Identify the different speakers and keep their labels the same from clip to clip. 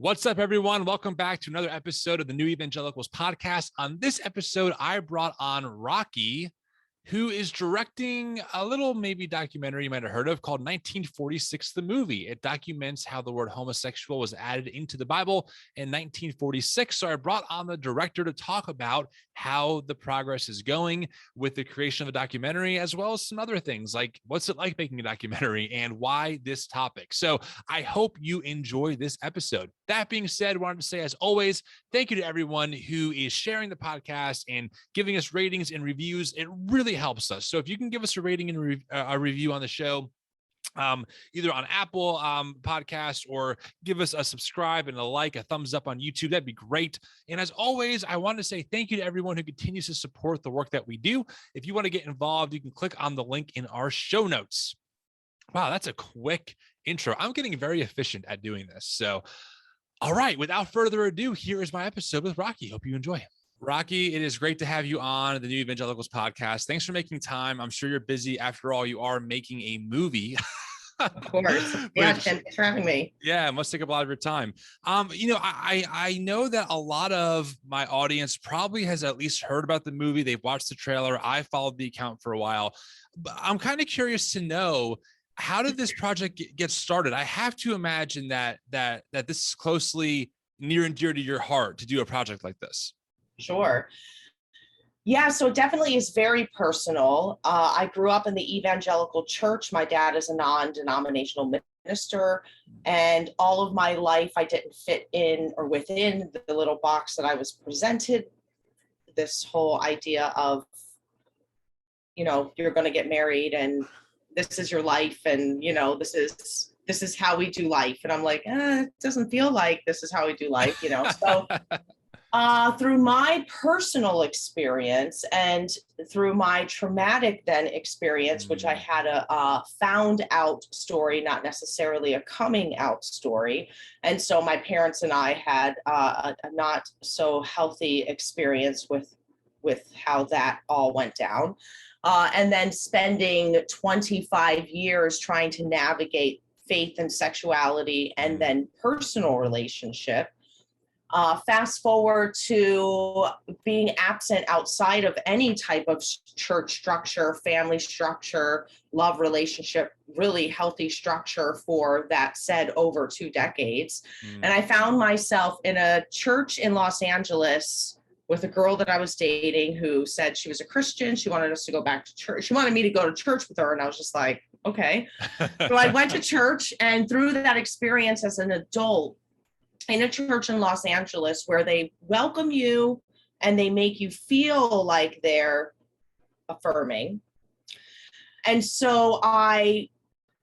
Speaker 1: What's up, everyone? Welcome back to another episode of the New Evangelicals podcast. On this episode, I brought on Roggio, who is directing a little maybe documentary you might have heard of called 1946, the movie. It documents how the word homosexual was added into the Bible in 1946. So I brought on the director to talk about how the progress is going with the creation of a documentary, as well as some other things like what's it like making a documentary and why this topic. So I hope you enjoy this episode. That being said, I wanted to say, as always, thank you to everyone who is sharing the podcast and giving us ratings and reviews. It really helps us. So if you can give us a rating and a review on the show, either on Apple podcast, or give us a subscribe and a like, a thumbs up on YouTube, that'd be great. And as always, I want to say thank you to everyone who continues to support the work that we do. If you want to get involved, you can click on the link in our show notes. Wow, that's a quick intro. I'm getting very efficient at doing this. So, all right, without further ado, here is my episode with Roggio. Hope you enjoy. Roggio, it is great to have you on the New Evangelicals podcast. Thanks for making time. I'm sure you're busy. After all, you are making a movie.
Speaker 2: Of course. Yeah, thanks for having me.
Speaker 1: Yeah, it must take up a lot of your time. I know that a lot of my audience probably has at least heard about the movie. They've watched the trailer. I followed the account for a while. But I'm kind of curious to know, how did this project get started? I have to imagine that this is closely near and dear to your heart to do a project like this.
Speaker 2: Sure. Yeah, so it definitely is very personal. I grew up in the Evangelical church. My dad is a non-denominational minister, and all of my life I didn't fit in or within the little box that I was presented. This whole idea of, you're going to get married and this is your life, and this is how we do life. And I'm like, it doesn't feel like this is how we do life, So through my personal experience and through my traumatic then experience, which I had a found out story, not necessarily a coming out story. And so my parents and I had a not so healthy experience with how that all went down. And then spending 25 years trying to navigate faith and sexuality and then personal relationship. Fast forward to being absent outside of any type of church structure, family structure, love relationship, really healthy structure for that said over 2 decades. And I found myself in a church in Los Angeles with a girl that I was dating who said she was a Christian. She wanted us to go back to church. She wanted me to go to church with her. And I was just like, okay. So I went to church, and through that experience as an adult, in a church in Los Angeles where they welcome you and they make you feel like they're affirming. And so I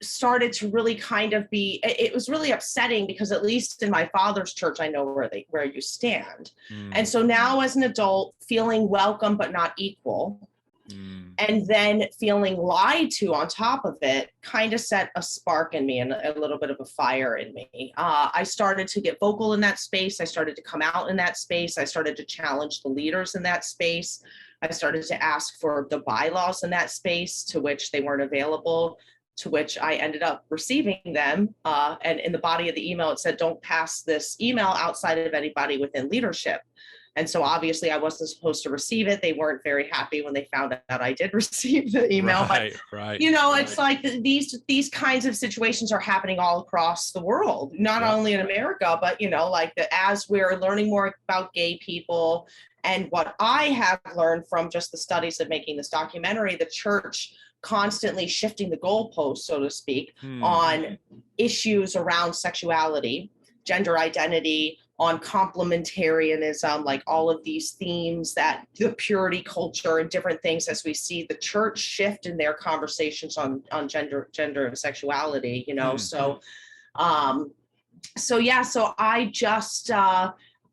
Speaker 2: started to really kind of it was really upsetting, because at least in my father's church, I know where you stand. And so now as an adult, feeling welcome but not equal, and then feeling lied to on top of it, kind of set a spark in me and a little bit of a fire in me. I started to get vocal in that space. I started to come out in that space. I started to challenge the leaders in that space. I started to ask for the bylaws in that space, to which they weren't available, to which I ended up receiving them. And in the body of the email, it said, don't pass this email outside of anybody within leadership. And so obviously I wasn't supposed to receive it. They weren't very happy when they found out I did receive the email.
Speaker 1: Right.
Speaker 2: It's like these kinds of situations are happening all across the world, not only in America, but, as we're learning more about gay people. And what I have learned from just the studies of making this documentary, the church constantly shifting the goalposts, so to speak, on issues around sexuality, gender identity, on complementarianism, like all of these themes, that the purity culture and different things, as we see the church shift in their conversations on gender and sexuality, So I just,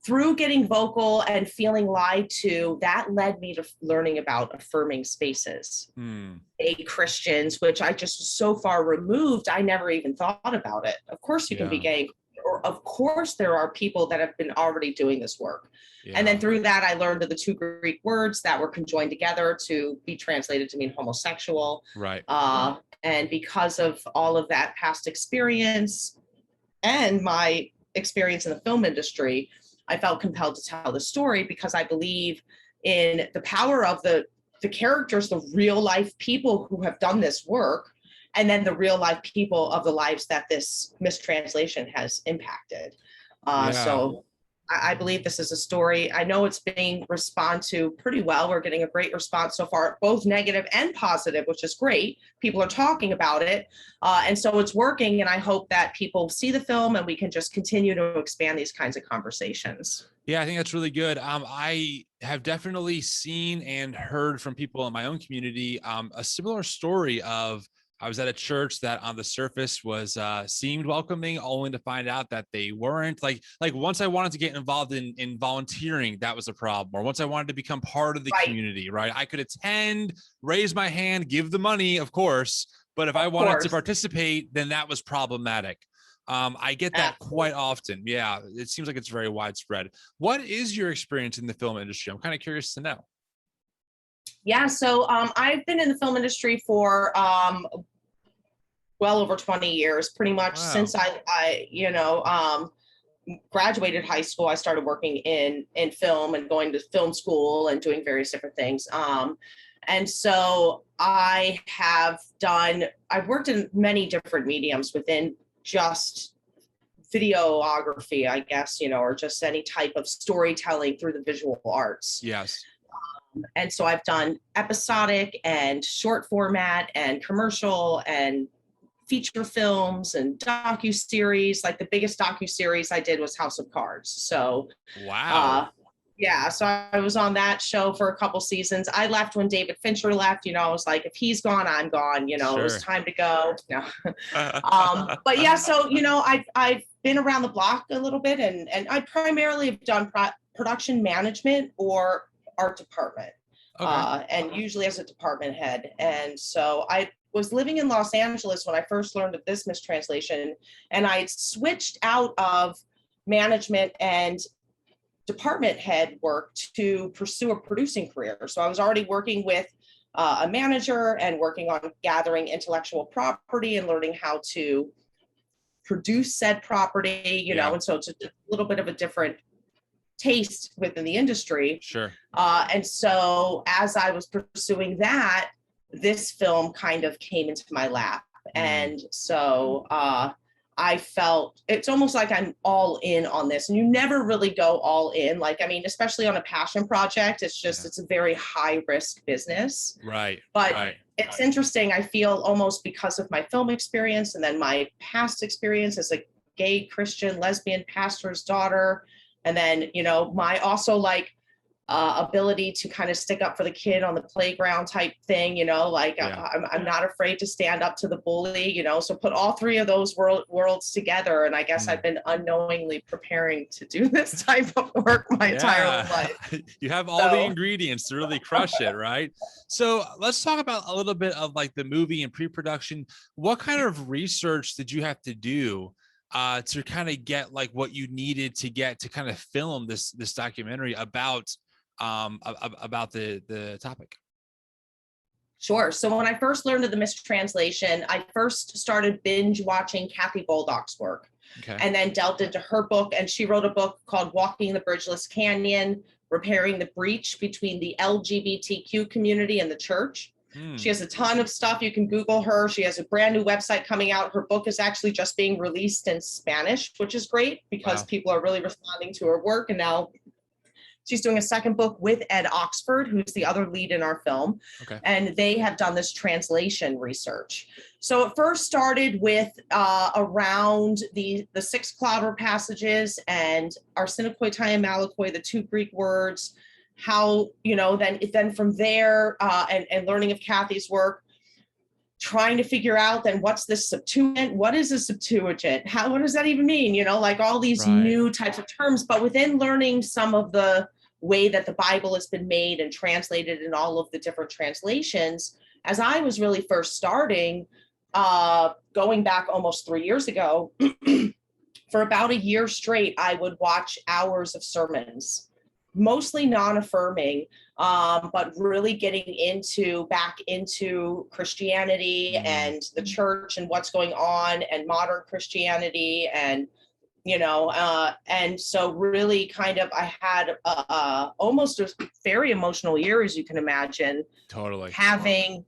Speaker 2: through getting vocal and feeling lied to, that led me to learning about affirming spaces, gay Christians, which I just was so far removed, I never even thought about it. Of course you can be gay, or of course there are people that have been already doing this work. And then through that, I learned of the 2 Greek words that were conjoined together to be translated to mean homosexual.
Speaker 1: Right.
Speaker 2: And because of all of that past experience and my experience in the film industry, I felt compelled to tell the story because I believe in the power of the characters, the real life people who have done this work, and then the real life people of the lives that this mistranslation has impacted. So I believe this is a story. I know it's being responded to pretty well. We're getting a great response so far, both negative and positive, which is great. People are talking about it. And so it's working. And I hope that people see the film and we can just continue to expand these kinds of conversations.
Speaker 1: Yeah, I think that's really good. I have definitely seen and heard from people in my own community a similar story of I was at a church that on the surface was seemed welcoming, only to find out that they weren't. Like once I wanted to get involved in volunteering, that was a problem. Or once I wanted to become part of the community, right? I could attend, raise my hand, give the money, of course. But if I wanted to participate, then that was problematic. I get that quite often. Yeah, it seems like it's very widespread. What is your experience in the film industry? I'm kind of curious to know.
Speaker 2: Yeah, so I've been in the film industry for well over 20 years, pretty much since I graduated high school. I started working in film and going to film school and doing various different things. And so I've worked in many different mediums within just videography, I guess, or just any type of storytelling through the visual arts.
Speaker 1: Yes.
Speaker 2: And so I've done episodic and short format and commercial and feature films and docuseries. Like the biggest docuseries I did was House of Cards. So
Speaker 1: wow.
Speaker 2: Yeah, so I was on that show for a couple seasons. I left when David Fincher left. I was like, if he's gone, I'm gone. Sure. It was time to go. No. But yeah, so I've been around the block a little bit, and I primarily have done production management or art department, and usually as a department head. And so I was living in Los Angeles when I first learned of this mistranslation, and I switched out of management and department head work to pursue a producing career. So I was already working with a manager and working on gathering intellectual property and learning how to produce said property, and so it's a little bit of a different taste within the industry.
Speaker 1: Sure.
Speaker 2: And so as I was pursuing that, this film kind of came into my lap. And so I felt it's almost like I'm all in on this, and you never really go all in. Especially on a passion project, it's just, it's a very high risk business.
Speaker 1: Right.
Speaker 2: But it's interesting. I feel almost because of my film experience and then my past experience as a gay, Christian, lesbian pastor's daughter. And then, my also ability to kind of stick up for the kid on the playground type thing, I'm not afraid to stand up to the bully, so put all three of those worlds together. And I guess I've been unknowingly preparing to do this type of work my entire life.
Speaker 1: You have all the ingredients to really crush it, right? So let's talk about a little bit of the movie and pre-production. What kind of research did you have to do to kind of get what you needed to get to kind of film this documentary about the topic?
Speaker 2: Sure. So when I first learned of the mistranslation, I first started binge watching Kathy Boldock's work, and then delved into her book. And she wrote a book called Walking the Bridgeless Canyon, Repairing the Breach Between the LGBTQ Community and the Church. She has a ton of stuff. You can Google her. She has a brand new website coming out. Her book is actually just being released in Spanish, which is great because people are really responding to her work. And now she's doing a second book with Ed Oxford, who's the other lead in our film. And they have done this translation research. So it first started with around the six clowder passages and arsenikoitai and malakoi, the two Greek words, how, then from there and learning of Kathy's work, trying to figure out then what's this Septuagint, what is a Septuagint, what does that even mean, all these new types of terms. But within learning some of the way that the Bible has been made and translated in all of the different translations, as I was really first starting, going back almost 3 years ago, for about a year straight, I would watch hours of sermons, mostly non-affirming, but really getting back into Christianity and the church and what's going on and modern Christianity and And so really kind of I had almost a very emotional year, as you can imagine.
Speaker 1: Totally.
Speaker 2: Having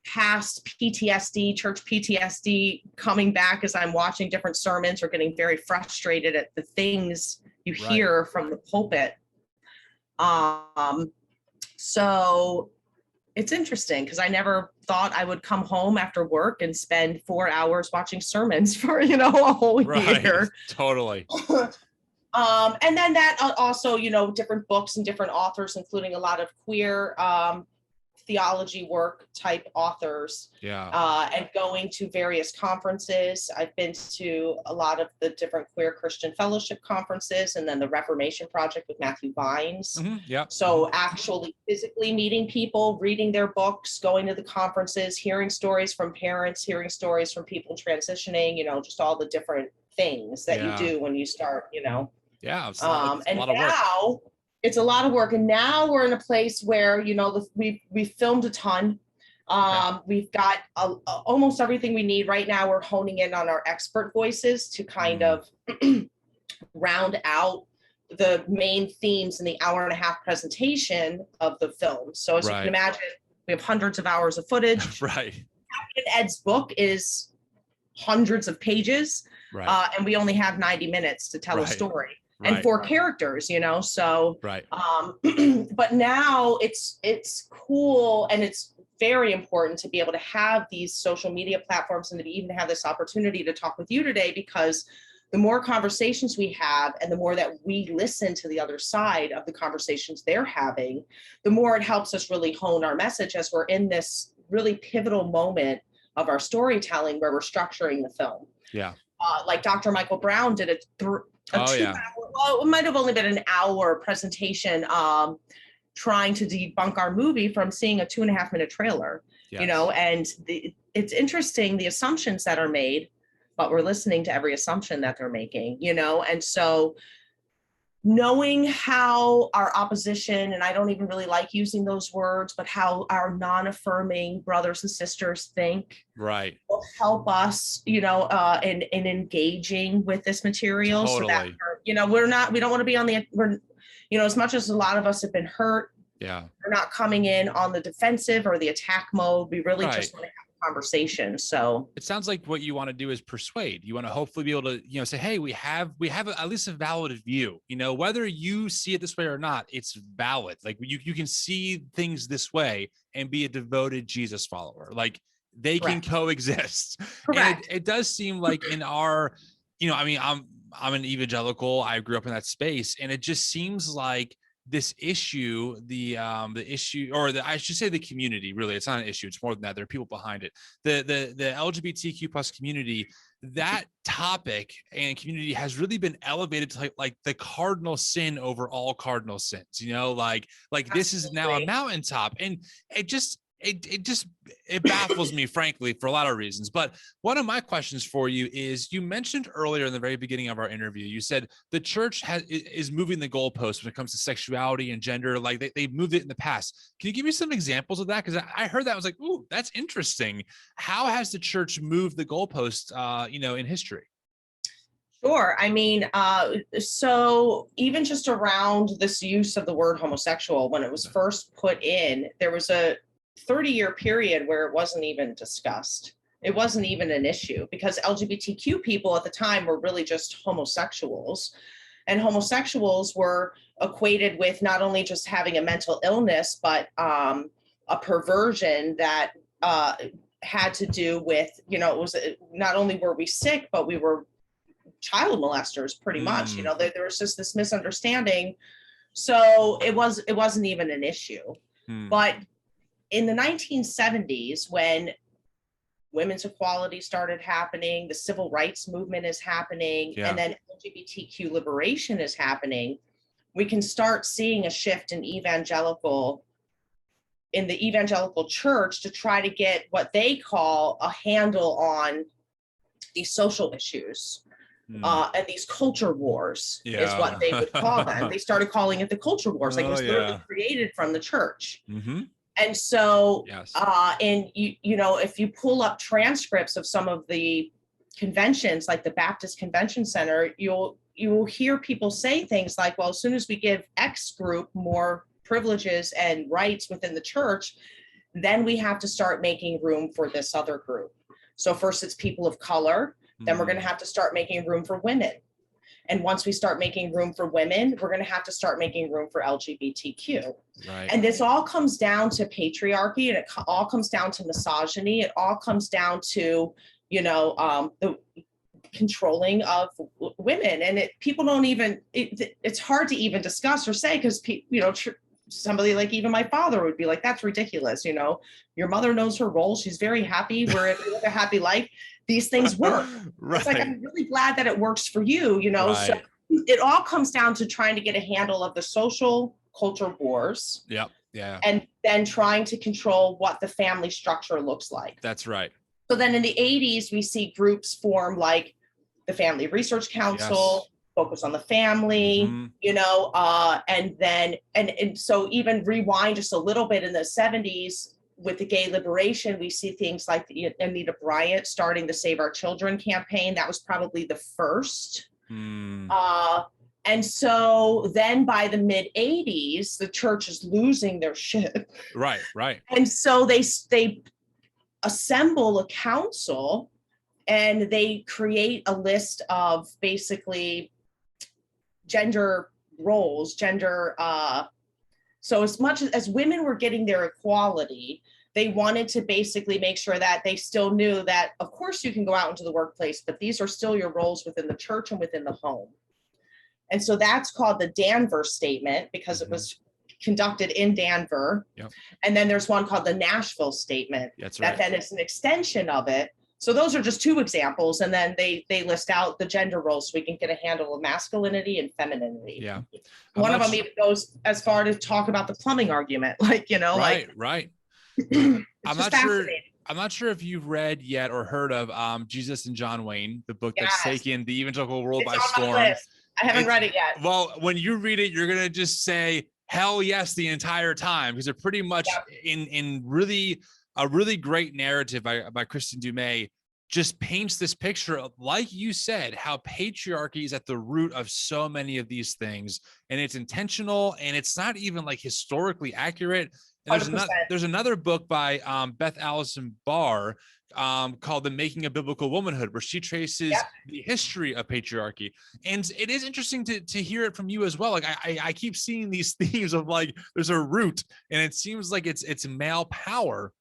Speaker 2: past PTSD, church PTSD coming back as I'm watching different sermons or getting very frustrated at the things you hear from the pulpit. So it's interesting because I never thought I would come home after work and spend 4 hours watching sermons for, a whole year.
Speaker 1: Totally.
Speaker 2: And then that also, different books and different authors, including a lot of queer theology work type authors, and going to various conferences. I've been to a lot of the different queer Christian fellowship conferences, and then the Reformation Project with Matthew Vines. So actually physically meeting people, reading their books, going to the conferences, hearing stories from parents, hearing stories from people transitioning, just all the different things that you do when you start,
Speaker 1: it's a
Speaker 2: and
Speaker 1: lot of
Speaker 2: now
Speaker 1: work.
Speaker 2: It's a lot of work. And now we're in a place where, we've filmed a ton. We've got almost everything we need right now. We're honing in on our expert voices to kind of round out the main themes in the 1.5-hour presentation of the film. So as you can imagine, we have hundreds of hours of footage. Captain Ed's book is hundreds of pages, and we only have 90 minutes to tell a story. And 4 characters, so, but now it's cool. And it's very important to be able to have these social media platforms and to even have this opportunity to talk with you today, because the more conversations we have and the more that we listen to the other side of the conversations they're having, the more it helps us really hone our message as we're in this really pivotal moment of our storytelling where we're structuring the film. Like Dr. Michael Brown did a 2-hour, well, it might have only been an hour presentation, trying to debunk our movie from seeing a 2.5-minute trailer, and it's interesting, the assumptions that are made, but we're listening to every assumption that they're making, and so knowing how our opposition, and I don't even really like using those words, but how our non-affirming brothers and sisters think will help us, in engaging with this material. So that we don't want to be on as much as a lot of us have been hurt, we're not coming in on the defensive or the attack mode. We really just want to have a conversation. So
Speaker 1: it sounds like what you want to do is persuade. You want to hopefully be able to, say, hey, we have at least a valid view, whether you see it this way or not, it's valid. Like you can see things this way and be a devoted Jesus follower. Like they can coexist. And it does seem like in our, I'm an evangelical. I grew up in that space, and it just seems like this issue, the issue, or I should say the community, really, it's not an issue. It's more than that. There are people behind it. The LGBTQ plus community, that topic and community has really been elevated to like the cardinal sin over all cardinal sins, like this is now a mountaintop. And it baffles me, frankly, for a lot of reasons. But one of my questions for you is, you mentioned earlier in the very beginning of our interview, you said the church is moving the goalposts when it comes to sexuality and gender. Like they moved it in the past. Can you give me some examples of that? Because I heard that, I was like, ooh, that's interesting. How has the church moved the goalposts, in history?
Speaker 2: Sure. I mean, so even just around this use of the word homosexual, when it was first put in, there was a 30-year period where it wasn't even discussed. It wasn't even an issue, because LGBTQ people at the time were really just homosexuals, and homosexuals were equated with not only just having a mental illness, but a perversion that had to do with, it was not only were we sick, but we were child molesters pretty much. There was just this misunderstanding. So it wasn't even an issue. But in the 1970s, when women's equality started happening, the civil rights movement is happening, and then LGBTQ liberation is happening, we can start seeing a shift in the evangelical church to try to get what they call a handle on these social issues. And these culture wars is what they would call them. They started calling it the culture wars. Like it was literally created from the church. And so, and if you pull up transcripts of some of the conventions like the Baptist Convention Center, you will hear people say things like, well, as soon as we give X group more privileges and rights within the church, then we have to start making room for this other group. So first it's people of color, then we're going to have to start making room for women. And once we start making room for women, we're going to have to start making room for LGBTQ.
Speaker 1: Right.
Speaker 2: And this all comes down to patriarchy, and it all comes down to misogyny. It all comes down to, the controlling of women. And people don't even, it's hard to even discuss or say, because, somebody like even my father would be like, that's ridiculous. Your mother knows her role. She's very happy. We live a happy life. These things work.
Speaker 1: Right.
Speaker 2: It's like, I'm really glad that it works for you,
Speaker 1: Right.
Speaker 2: So it all comes down to trying to get a handle of the social culture wars.
Speaker 1: Yep. Yeah.
Speaker 2: And then trying to control what the family structure looks like.
Speaker 1: That's right.
Speaker 2: So then in the 80s, we see groups form like the Family Research Council,
Speaker 1: Yes.
Speaker 2: Focus on the Family, and so even rewind just a little bit in the 70s with the gay liberation, we see things like Anita Bryant starting the Save Our Children campaign. That was probably the first. And so then by the mid 80s, the church is losing their shit.
Speaker 1: Right. Right.
Speaker 2: And so they assemble a council and they create a list of basically gender roles, so as much as women were getting their equality, they wanted to basically make sure that they still knew that, of course, you can go out into the workplace, but these are still your roles within the church and within the home. And so that's called the Danvers Statement, because it was conducted in Denver.
Speaker 1: Yep.
Speaker 2: And then there's one called the Nashville Statement.
Speaker 1: That's right.
Speaker 2: That then is an extension of it. So those are just two examples. And then they list out the gender roles so we can get a handle of masculinity and femininity.
Speaker 1: Yeah.
Speaker 2: One of them even goes as far to talk about the plumbing argument,
Speaker 1: Right. I'm not sure if you've read yet or heard of Jesus and John Wayne, the book that's taken the evangelical world by storm.
Speaker 2: I haven't read it yet.
Speaker 1: Well, when you read it, you're gonna just say hell yes the entire time, because they're pretty much in really a really great narrative by Kristen Dumais just paints this picture of, like you said, how patriarchy is at the root of so many of these things, and it's intentional, and it's not even like historically accurate. And there's another book by Beth Allison Barr called The Making of Biblical Womanhood, where she traces the history of patriarchy. And it is interesting to hear it from you as well. Like I keep seeing these themes of like, there's a root, and it seems like it's male power.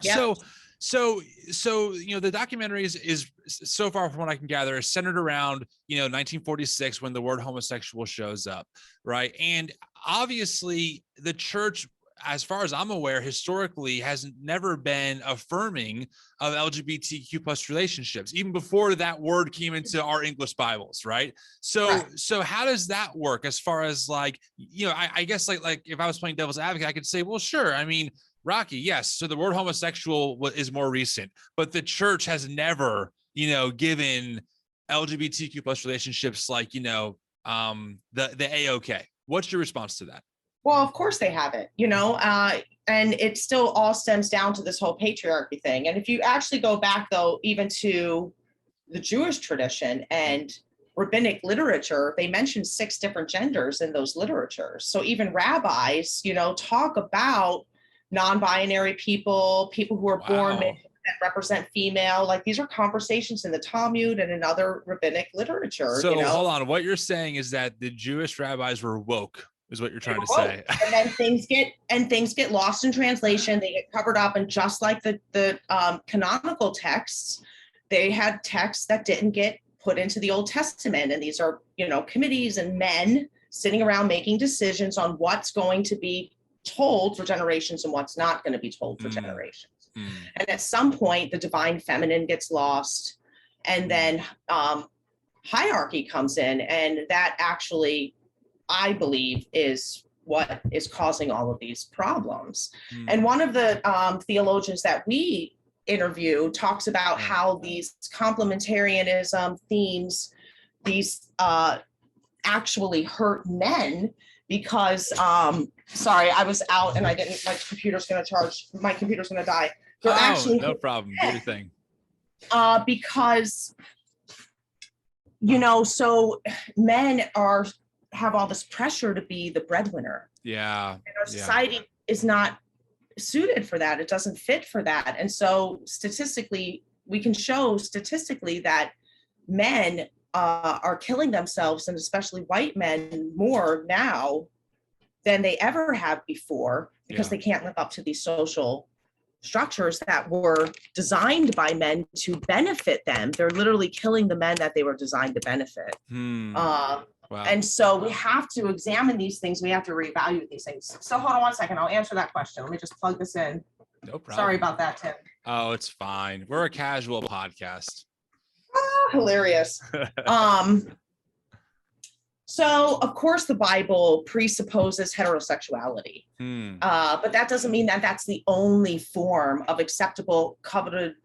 Speaker 1: Yeah. So the documentary is so far from what I can gather is centered around 1946 when the word homosexual shows up, right? And obviously the church, as far as I'm aware, historically has never been affirming of LGBTQ plus relationships, even before that word came into our English Bibles, right? So how does that work as far as like, I guess like if I was playing devil's advocate, I could say, well, sure. I mean, Rocky, yes. So the word homosexual is more recent, but the church has never, given LGBTQ plus relationships like, the AOK. What's your response to that?
Speaker 2: Well, of course they haven't, and it still all stems down to this whole patriarchy thing. And if you actually go back, though, even to the Jewish tradition and rabbinic literature, they mention 6 different genders in those literatures. So even rabbis, talk about non-binary people who are born male that represent female. Like these are conversations in the Talmud and in other rabbinic literature.
Speaker 1: So hold on, what you're saying is that the Jewish rabbis were woke, is what you're trying to say.
Speaker 2: And then things get lost in translation. They get covered up, and just like the canonical texts, they had texts that didn't get put into the Old Testament. And these are committees and men sitting around making decisions on what's going to be told for generations and what's not going to be told for generations. And at some point, the divine feminine gets lost, and then hierarchy comes in, and that actually, I believe, is what is causing all of these problems. And one of the theologians that we interview talks about how these complementarianism themes, these actually hurt men, because sorry, I was out and I didn't, my computer's going to die. They're actually,
Speaker 1: no problem. Do your thing.
Speaker 2: Because, so men have all this pressure to be the breadwinner.
Speaker 1: Yeah.
Speaker 2: And our society is not suited for that. It doesn't fit for that. And so we can show statistically that men are killing themselves, and especially white men, more now than they ever have before, because they can't live up to these social structures that were designed by men to benefit them. They're literally killing the men that they were designed to benefit.
Speaker 1: Wow.
Speaker 2: And so we have to examine these things. We have to reevaluate these things. So hold on one second. I'll answer that question. Let me just plug this in.
Speaker 1: No problem.
Speaker 2: Sorry about that, Tim.
Speaker 1: Oh, it's fine. We're a casual podcast.
Speaker 2: Hilarious. So, of course, the Bible presupposes heterosexuality, but that doesn't mean that that's the only form of acceptable covenant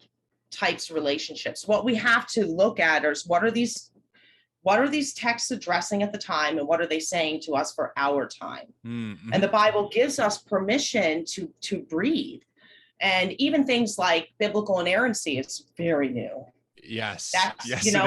Speaker 2: types relationships. What we have to look at is what are these texts addressing at the time, and what are they saying to us for our time? Mm-hmm. And the Bible gives us permission to breathe, and even things like biblical inerrancy is very new.
Speaker 1: Yes.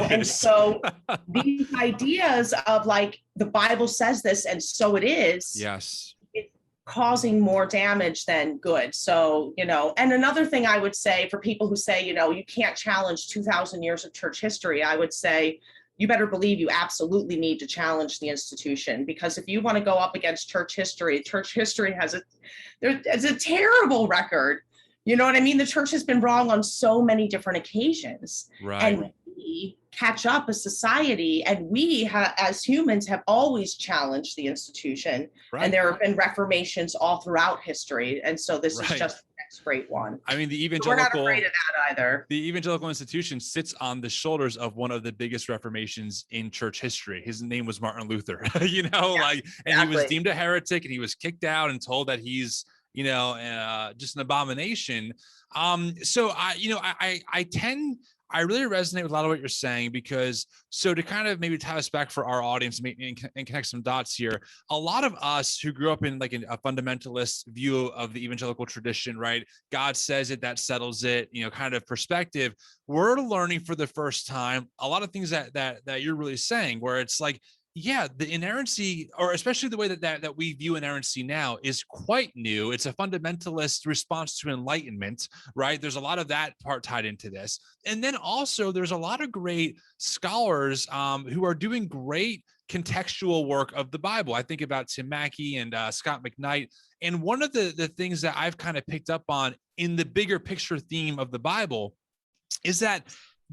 Speaker 2: And so these ideas of like the Bible says this and so it is.
Speaker 1: Yes.
Speaker 2: It's causing more damage than good. So, and another thing I would say for people who say, you can't challenge 2,000 years of church history, I would say you better believe you absolutely need to challenge the institution, because if you want to go up against church history has a terrible record. You know what I mean? The church has been wrong on so many different occasions.
Speaker 1: Right.
Speaker 2: And we catch up as society, and we as humans have always challenged the institution. Right. And there have been reformations all throughout history. And so this is just the next great one.
Speaker 1: I mean, the evangelical,
Speaker 2: we're not afraid of that either.
Speaker 1: The evangelical institution sits on the shoulders of one of the biggest reformations in church history. His name was Martin Luther, and he was deemed a heretic, and he was kicked out and told that he's just an abomination. So I really resonate with a lot of what you're saying, because so to kind of maybe tie us back for our audience and connect some dots here, a lot of us who grew up in like a fundamentalist view of the evangelical tradition, right? God says it, that settles it, kind of perspective. We're learning for the first time a lot of things that you're really saying, where it's like, yeah, the inerrancy, or especially the way that we view inerrancy now, is quite new. It's a fundamentalist response to enlightenment, right? There's a lot of that part tied into this. And then also there's a lot of great scholars who are doing great contextual work of the Bible. I think about Tim Mackey and Scott McKnight. And one of the things that I've kind of picked up on in the bigger picture theme of the Bible is that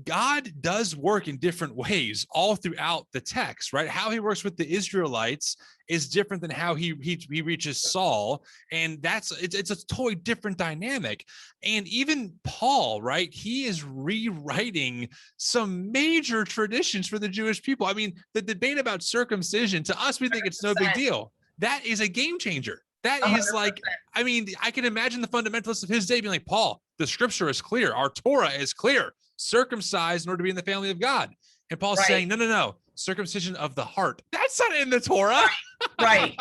Speaker 1: God does work in different ways all throughout the text, right? How he works with the Israelites is different than how he reaches Saul. And it's a totally different dynamic. And even Paul, right? He is rewriting some major traditions for the Jewish people. I mean, the debate about circumcision, to us, we think it's no big deal. That is a game changer. That is 100%. Like, I mean, I can imagine the fundamentalists of his day being like, Paul, the scripture is clear. Our Torah is clear. Circumcised in order to be in the family of God. And Paul's saying, no, circumcision of the heart. That's not in the Torah.
Speaker 2: Right.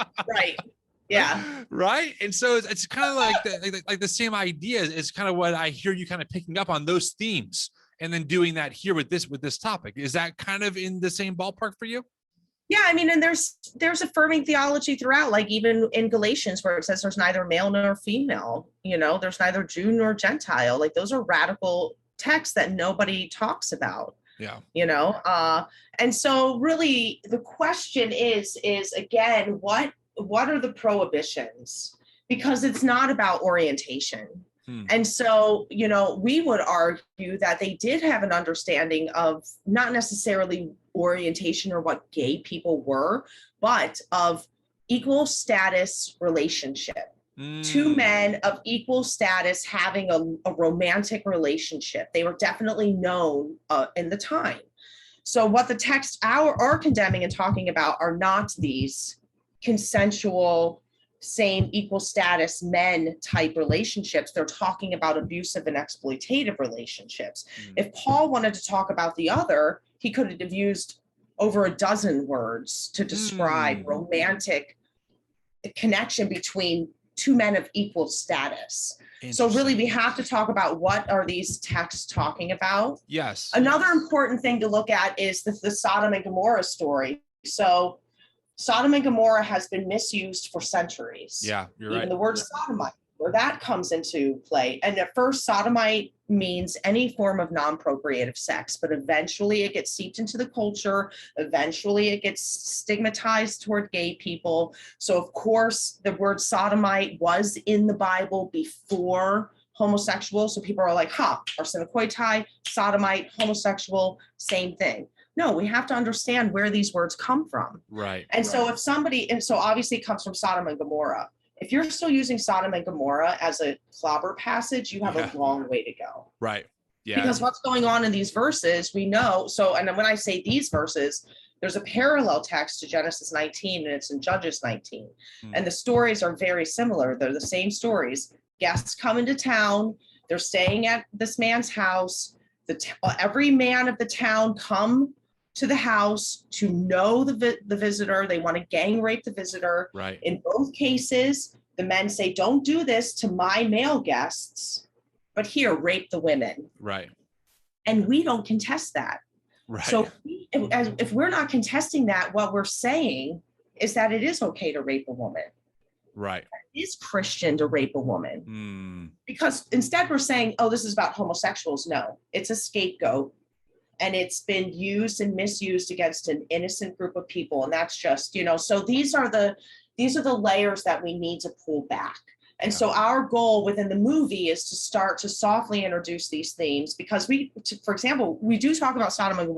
Speaker 2: Yeah.
Speaker 1: Right. And so it's kind of like the same idea is kind of what I hear you kind of picking up on, those themes, and then doing that here with this topic. Is that kind of in the same ballpark for you?
Speaker 2: Yeah, I mean, and there's affirming theology throughout, like even in Galatians, where it says there's neither male nor female, there's neither Jew nor Gentile. Like, those are radical texts that nobody talks about.
Speaker 1: Yeah.
Speaker 2: And so really the question is again, what are the prohibitions? Because it's not about orientation. And so, we would argue that they did have an understanding of not necessarily orientation or what gay people were, but of equal status relationship. Two men of equal status having a romantic relationship. They were definitely known in the time. So what the texts are condemning and talking about are not these consensual, same equal status men type relationships. They're talking about abusive and exploitative relationships. If Paul wanted to talk about the other, he could have used over a dozen words to describe romantic connection between two men of equal status. So really, we have to talk about what are these texts talking about.
Speaker 1: Yes.
Speaker 2: Another important thing to look at is the Sodom and Gomorrah story. So Sodom and Gomorrah has been misused for centuries.
Speaker 1: Yeah, you're
Speaker 2: Even
Speaker 1: right.
Speaker 2: the word sodomite, where that comes into play. And at first, sodomite means any form of non-procreative sex, but eventually it gets seeped into the culture. Eventually it gets stigmatized toward gay people. So of course, the word sodomite was in the Bible before homosexual. So people are like, arsenokoitai, sodomite, homosexual, same thing. No, we have to understand where these words come from.
Speaker 1: Right.
Speaker 2: And so if somebody, and so obviously it comes from Sodom and Gomorrah. If you're still using Sodom and Gomorrah as a clobber passage, you have a long way to go.
Speaker 1: Right. Yeah.
Speaker 2: Because what's going on in these verses, we know. So, and when I say these verses, there's a parallel text to Genesis 19 and it's in Judges 19. And the stories are very similar. They're the same stories. Guests come into town. They're staying at this man's house. Every man of the town come to the house to know the visitor. They want to gang rape the visitor.
Speaker 1: Right.
Speaker 2: In both cases, the men say, don't do this to my male guests, but here, rape the women.
Speaker 1: Right.
Speaker 2: And we don't contest that.
Speaker 1: Right.
Speaker 2: So if we're not contesting that, what we're saying is that it is okay to rape a woman.
Speaker 1: Right.
Speaker 2: It is Christian to rape a woman. Because instead we're saying, oh, this is about homosexuals. No, it's a scapegoat. And it's been used and misused against an innocent group of people. And that's just, so these are the layers that we need to pull back. And so our goal within the movie is to start to softly introduce these themes because for example, we do talk about Sodom and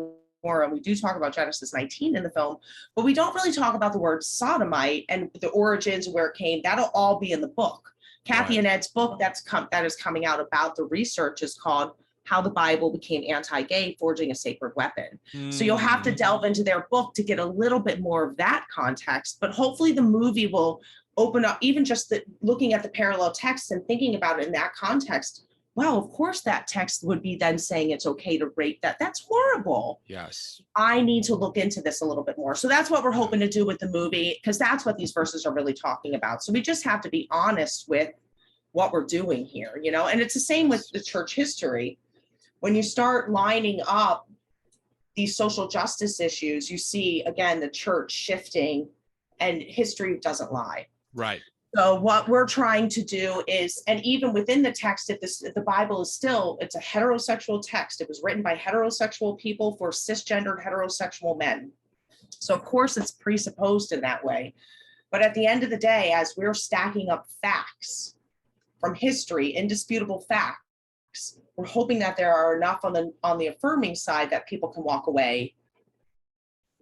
Speaker 2: Gomorrah, and we do talk about Genesis 19 in the film, but we don't really talk about the word sodomite and the origins, where it came. That'll all be in the book. Kathy and Ed's book that is coming out about the research is called How the Bible Became Anti-Gay, Forging a Sacred Weapon. So you'll have to delve into their book to get a little bit more of that context, but hopefully the movie will open up even just looking at the parallel text and thinking about it in that context. Well, of course that text would be then saying it's okay to rape that. That's horrible.
Speaker 1: Yes.
Speaker 2: I need to look into this a little bit more. So that's what we're hoping to do with the movie, because that's what these verses are really talking about. So we just have to be honest with what we're doing here, and it's the same with the church history. When you start lining up these social justice issues, you see, again, the church shifting, and history doesn't lie.
Speaker 1: Right.
Speaker 2: So what we're trying to do is, and even within the text, if the Bible is it's a heterosexual text. It was written by heterosexual people for cisgendered heterosexual men. So of course it's presupposed in that way. But at the end of the day, as we're stacking up facts from history, indisputable facts, we're hoping that there are enough on the affirming side that people can walk away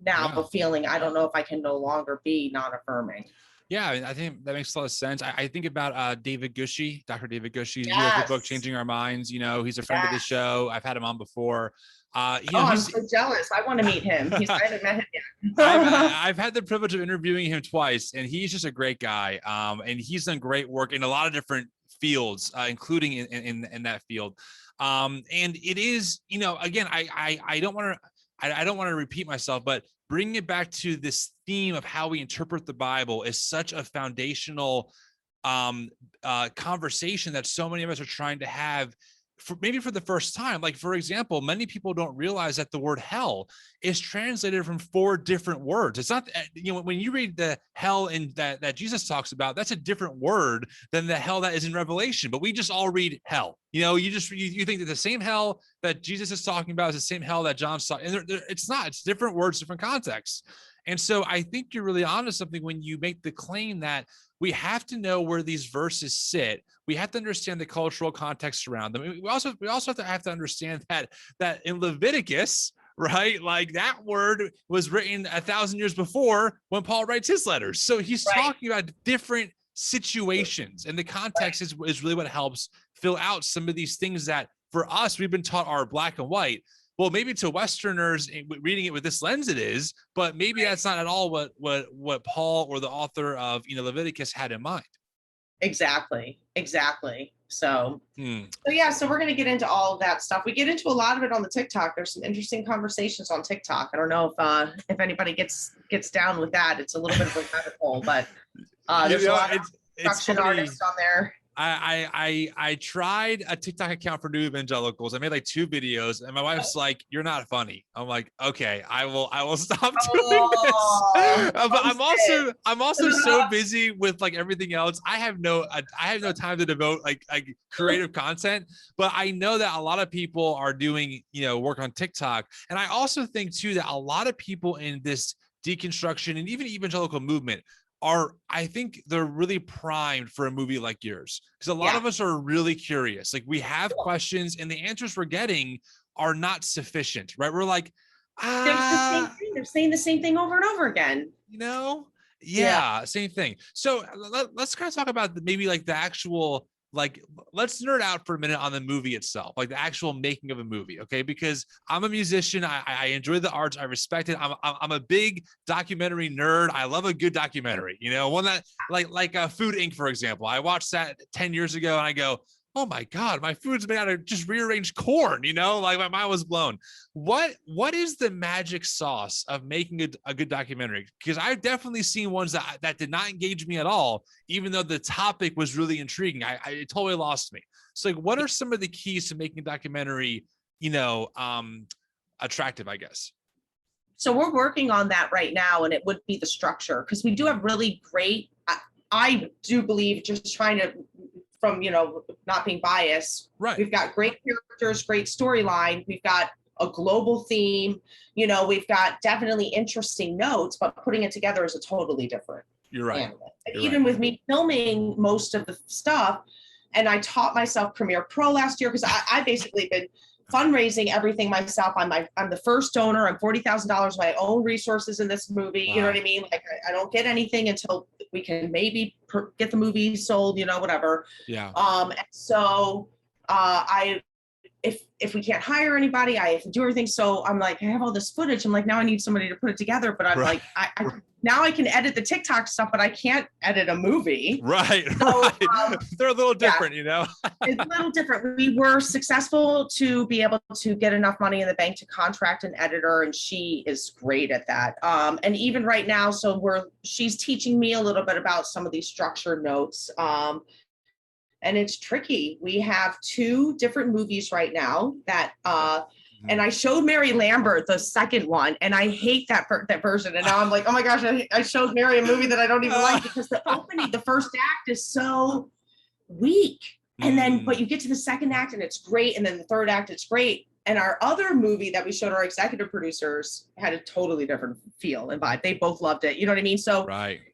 Speaker 2: now feeling, I don't know if I can no longer be non-affirming.
Speaker 1: Yeah, I think that makes a lot of sense. I think about David Gushee, Dr. David Gushee. He has the book Changing Our Minds. He's a friend of the show. I've had him on before.
Speaker 2: I'm so jealous. I want to meet him. I haven't met him yet.
Speaker 1: I've had the privilege of interviewing him twice, and he's just a great guy. And he's done great work in a lot of different fields, including in that field. And it is, again, I don't want to repeat myself, but bringing it back to this theme of how we interpret the Bible is such a foundational conversation that so many of us are trying to have maybe for the first time. Like, for example, many people don't realize that the word hell is translated from 4 different words. It's not, when you read the hell that Jesus talks about, that's a different word than the hell that is in Revelation, but we just all read hell. You think that the same hell that Jesus is talking about is the same hell that John's talking, and it's not. It's different words, different contexts. And so I think you're really onto something when you make the claim that we have to know where these verses sit. We have to understand the cultural context around them. We also have to understand that in Leviticus, right, like that word was written 1,000 years before when Paul writes his letters. So he's talking about different situations, and the context is really what helps fill out some of these things that for us we've been taught are black and white. Well, maybe to Westerners reading it with this lens it is, but maybe that's not at all what Paul or the author of Leviticus had in mind. Exactly.
Speaker 2: So we're going to get into all of that stuff. We get into a lot of it on the TikTok. There's some interesting conversations on TikTok. I don't know if anybody gets down with that. It's a little bit of a rabbit hole, but there's a lot.
Speaker 1: it's
Speaker 2: production
Speaker 1: funny.
Speaker 2: artist on there.
Speaker 1: I tried a TikTok account for New Evangelicals. I made like 2 videos, and my wife's like, "You're not funny." I'm like, "Okay, I will stop doing this." But I'm also so busy with like everything else. I have no time to devote like creative content. But I know that a lot of people are doing work on TikTok, and I also think too that a lot of people in this deconstruction and even evangelical movement I think they're really primed for a movie like yours, because a lot of us are really curious. Like, we have questions, and the answers we're getting are not sufficient, right? We're like,
Speaker 2: They're the same thing. They're saying the same thing over and over again.
Speaker 1: Same thing. So let's kind of talk about maybe like the actual, like, let's nerd out for a minute on the movie itself, like the actual making of a movie, okay? Because I'm a musician, I enjoy the arts, I respect it. I'm a big documentary nerd. I love a good documentary, one that like Food Inc., for example. I watched that 10 years ago, and I go, oh my God, my food's made out of just rearranged corn, like my mind was blown. What is the magic sauce of making a good documentary? Because I've definitely seen ones that did not engage me at all, even though the topic was really intriguing. It totally lost me. So like, what are some of the keys to making a documentary, attractive, I guess?
Speaker 2: So we're working on that right now, and it would be the structure, because we do have really great, I do believe, just trying to, from, not being biased,
Speaker 1: right?
Speaker 2: We've got great characters, great storyline. We've got a global theme, we've got definitely interesting notes, but putting it together is a totally different animal. And even with me filming most of the stuff, and I taught myself Premiere Pro last year, because I basically been fundraising everything myself. I'm the first donor. I'm $40,000 my own resources in this movie. Wow. You know what I mean? Like, I don't get anything until we can maybe get the movie sold, whatever.
Speaker 1: Yeah.
Speaker 2: And so if we can't hire anybody, I have to do everything. So I'm like, I have all this footage. I'm like, now I need somebody to put it together. But I'm like, now I can edit the TikTok stuff, but I can't edit a movie.
Speaker 1: Right. So, they're a little different,
Speaker 2: It's a little different. We were successful to be able to get enough money in the bank to contract an editor, and she is great at that. And even right now, she's teaching me a little bit about some of these structured notes. And it's tricky. We have 2 different movies right now that, and I showed Mary Lambert the second one, and I hate that version. And now I'm like, oh my gosh, I showed Mary a movie that I don't even like, because the opening, the first act is so weak. And then, but you get to the second act and it's great. And then the third act, it's great. And our other movie that we showed our executive producers had a totally different feel and vibe. They both loved it. You know what I mean? So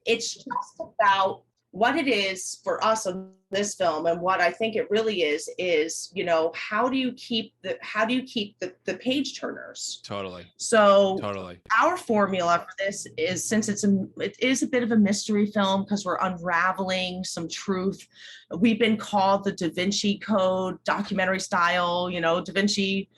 Speaker 2: it's just about what it is for us on this film, and what I think it really is, how do you keep the page turners?
Speaker 1: Totally.
Speaker 2: So our formula for this is, since it is a bit of a mystery film, because we're unraveling some truth. We've been called the Da Vinci Code, documentary style, Da Vinci.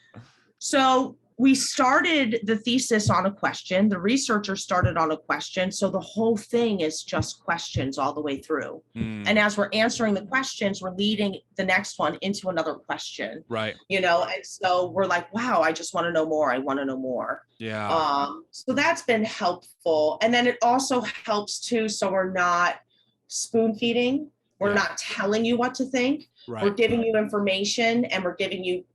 Speaker 2: So we started the thesis on a question. The researchers started on a question. So the whole thing is just questions all the way through. And as we're answering the questions, we're leading the next one into another question.
Speaker 1: Right.
Speaker 2: And so we're like, wow, I just want to know more. I want to know more.
Speaker 1: Yeah.
Speaker 2: So that's been helpful. And then it also helps too. So we're not spoon feeding. We're not telling you what to think. Right. We're giving you information, and we're giving you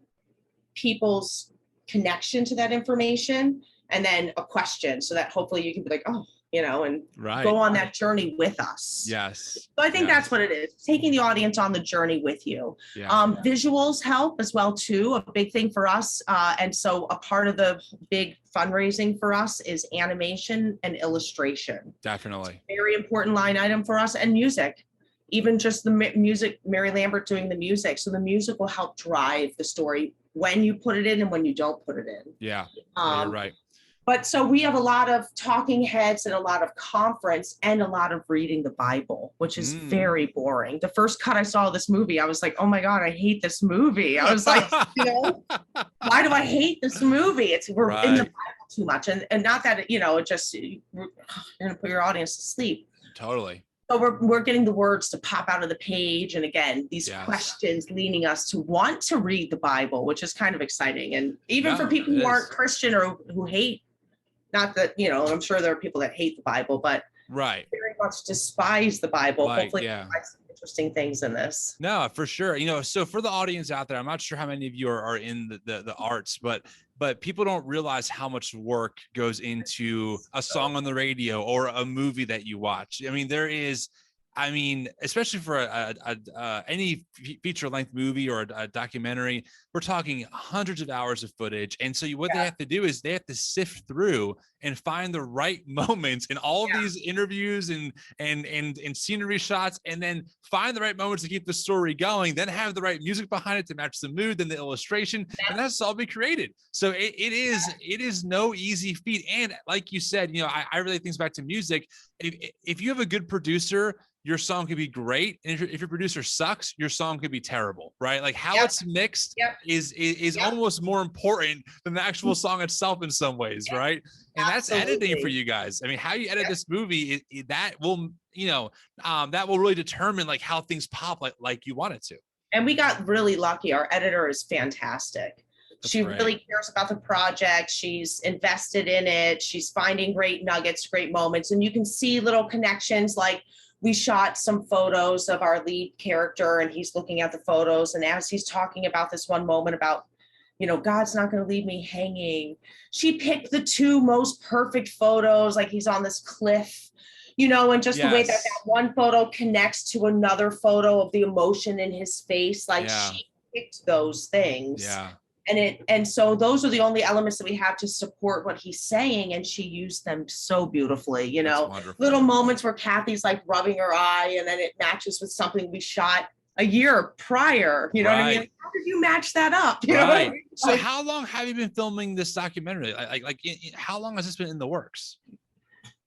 Speaker 2: people's connection to that information, and then a question, so that hopefully you can be like, oh, and go on that journey with us.
Speaker 1: Yes.
Speaker 2: So I think that's what it is, taking the audience on the journey with you. Visuals help as well too, a big thing for us. And so a part of the big fundraising for us is animation and illustration.
Speaker 1: Definitely.
Speaker 2: Very important line item for us. And music, even just the music, Mary Lambert doing the music. So the music will help drive the story when you put it in and when you don't put it in.
Speaker 1: Yeah, you're right.
Speaker 2: But so we have a lot of talking heads and a lot of conference and a lot of reading the Bible, which is very boring. The first cut I saw of this movie, I was like, oh my God, I hate this movie. I was like, why do I hate this movie? We're in the Bible too much. And not that, it just, you're going to put your audience to sleep.
Speaker 1: Totally.
Speaker 2: So we're getting the words to pop out of the page. And again, these questions leading us to want to read the Bible, which is kind of exciting. And even for people who aren't Christian or who hate, not that, I'm sure there are people that hate the Bible, but very much despise the Bible.
Speaker 1: Like,
Speaker 2: Hopefully,
Speaker 1: yeah.
Speaker 2: I find some interesting things in this.
Speaker 1: No, for sure. So for the audience out there, I'm not sure how many of you are in the arts, but people don't realize how much work goes into a song on the radio or a movie that you watch. I mean, especially for any feature length movie or a documentary, we're talking hundreds of hours of footage. And so what they have to do is they have to sift through and find the right moments in all of these interviews and scenery shots, and then find the right moments to keep the story going, then have the right music behind it to match the mood, then the illustration, and that's all be created. So it is no easy feat. And like you said, I really think back to music. If you have a good producer, your song could be great. And if your producer sucks, your song could be terrible, right? Like how it's mixed is almost more important than the actual song itself in some ways, right? And that's editing for you guys. I mean, how you edit this movie, that will, that will really determine like how things pop like you want it to.
Speaker 2: And we got really lucky. Our editor is fantastic. She really cares about the project. She's invested in it. She's finding great nuggets, great moments. And you can see little connections. Like we shot some photos of our lead character and he's looking at the photos. And as he's talking about this one moment about, God's not going to leave me hanging, she picked the two most perfect photos. Like he's on this cliff, and just the way that one photo connects to another photo of the emotion in his face. Like she picked those things. Yeah. And so those are the only elements that we have to support what he's saying. And she used them so beautifully, little moments where Kathy's like rubbing her eye and then it matches with something we shot a year prior. You know what I mean? How did you match that up? You know what I mean?
Speaker 1: So how long have you been filming this documentary? How long has this been in the works?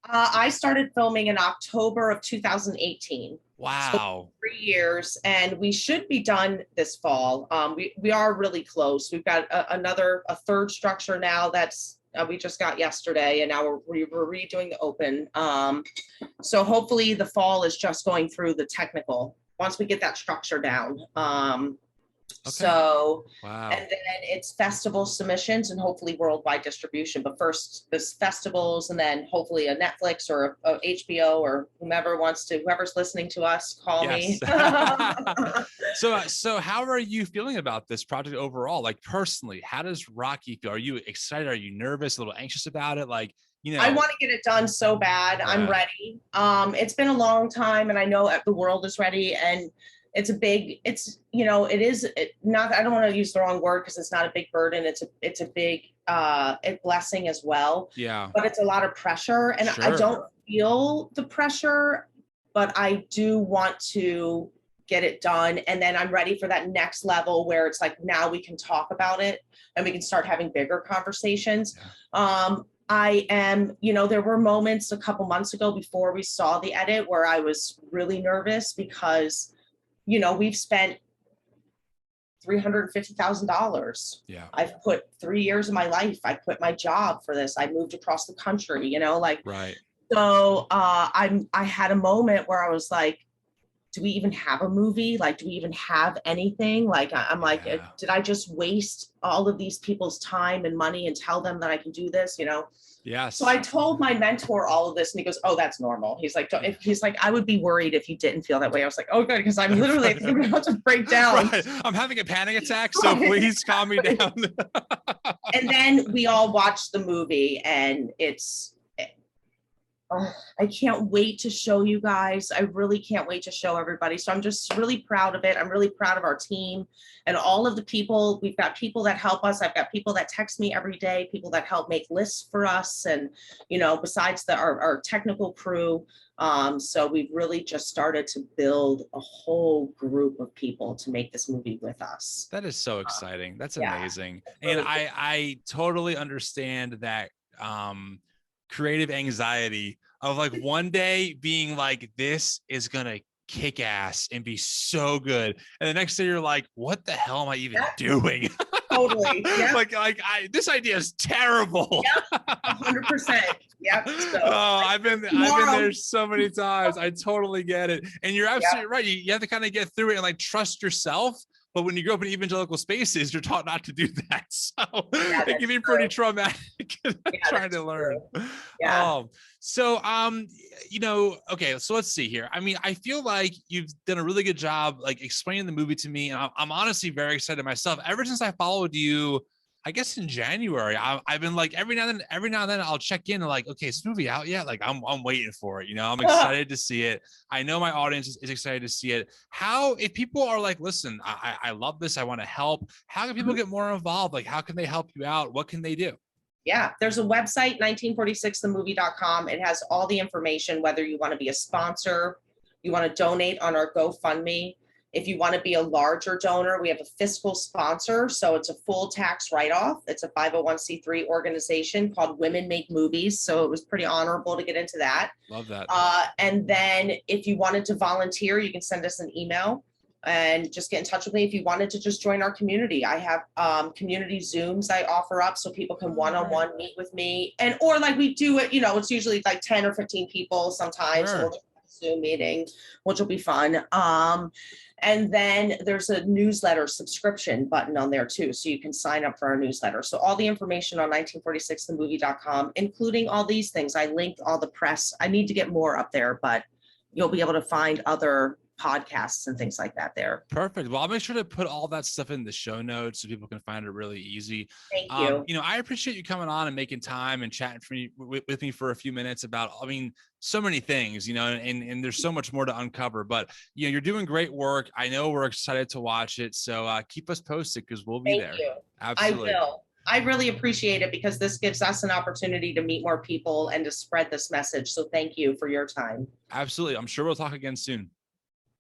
Speaker 2: I started filming in October of 2018.
Speaker 1: Wow.
Speaker 2: So 3 years, and we should be done this fall. We are really close. We've got a third structure now that's we just got yesterday, and now we're redoing the open. So hopefully the fall is just going through the technical once we get that structure down. So, and then it's festival submissions and hopefully worldwide distribution. But first, this festivals, and then hopefully a Netflix or a HBO or whoever's listening to us, call me.
Speaker 1: So how are you feeling about this project overall? Like personally, how does Rocky feel? Are you excited? Are you nervous? A little anxious about it? Like,
Speaker 2: I want to get it done so bad. I'm ready. It's been a long time, and I know the world is ready. And it is not, I don't want to use the wrong word because it's not a big burden. It's a big blessing as well.
Speaker 1: Yeah.
Speaker 2: But it's a lot of pressure, and I don't feel the pressure, but I do want to get it done. And then I'm ready for that next level where it's like, now we can talk about it and we can start having bigger conversations. Yeah. I am, there were moments a couple months ago before we saw the edit where I was really nervous because we've spent $350,000.
Speaker 1: Yeah.
Speaker 2: I've put 3 years of my life. I quit my job for this. I moved across the country,
Speaker 1: right.
Speaker 2: So I had a moment where I was like, do we even have a movie? Like, do we even have anything? Like, I'm like, did I just waste all of these people's time and money and tell them that I can do this,
Speaker 1: Yes.
Speaker 2: So I told my mentor all of this, and he goes, "Oh, that's normal." He's like, I would be worried if you didn't feel that way. I was like, "Oh, good," because I'm literally about to break down.
Speaker 1: Right. I'm having a panic attack, so please calm me down.
Speaker 2: And then we all watched the movie, and I can't wait to show you guys. I really can't wait to show everybody. So I'm just really proud of it. I'm really proud of our team and all of the people. We've got people that help us. I've got people that text me every day, people that help make lists for us. And, besides our technical crew. So we've really just started to build a whole group of people to make this movie with us.
Speaker 1: That is so exciting. That's amazing. And I totally understand that creative anxiety of like one day being like, this is gonna kick ass and be so good, and the next day you're like, what the hell am I even doing?
Speaker 2: Totally. Yep.
Speaker 1: This idea is terrible.
Speaker 2: Yep. 100%. Yep. So,
Speaker 1: I've been there so many times. I totally get it. And you're absolutely right. You have to kind of get through it and like trust yourself, but when you grow up in evangelical spaces, you're taught not to do that. So
Speaker 2: Yeah,
Speaker 1: it can be pretty traumatic trying to learn.
Speaker 2: Yeah.
Speaker 1: So okay, so let's see here. I mean, I feel like you've done a really good job like explaining the movie to me, and I'm honestly very excited myself. Ever since I followed you, I guess in January, I've been like every now and then I'll check in and like, okay, is this movie out yet? Like I'm waiting for it. I'm excited to see it. I know my audience is excited to see it. If people are like, listen, I love this, I want to help. How can people get more involved? Like, how can they help you out? What can they do?
Speaker 2: Yeah, there's a website, 1946themovie.com. It has all the information, whether you want to be a sponsor, you want to donate on our GoFundMe. If you want to be a larger donor, we have a fiscal sponsor. So it's a full tax write-off. It's a 501c3 organization called Women Make Movies. So it was pretty honorable to get into that.
Speaker 1: Love that.
Speaker 2: And then if you wanted to volunteer, you can send us an email and just get in touch with me. If you wanted to just join our community, I have community Zooms I offer up so people can one-on-one meet with me. Or like we do it, it's usually like 10 or 15 people sometimes.
Speaker 1: Sure.
Speaker 2: So we'll do a Zoom meeting, which will be fun. And then there's a newsletter subscription button on there too. So you can sign up for our newsletter. So all the information on 1946themovie.com, including all these things. I linked all the press. I need to get more up there, but you'll be able to find other podcasts and things like that there.
Speaker 1: Perfect. Well, I'll make sure to put all that stuff in the show notes so people can find it really easy.
Speaker 2: Thank you.
Speaker 1: I appreciate you coming on and making time and chatting with me for a few minutes about, so many things, and there's so much more to uncover, but you're doing great work. I know we're excited to watch it. So keep us posted because we'll be there.
Speaker 2: Thank you.
Speaker 1: Absolutely.
Speaker 2: I will. I really appreciate it because this gives us an opportunity to meet more people and to spread this message. So thank you for your time.
Speaker 1: Absolutely. I'm sure we'll talk again soon.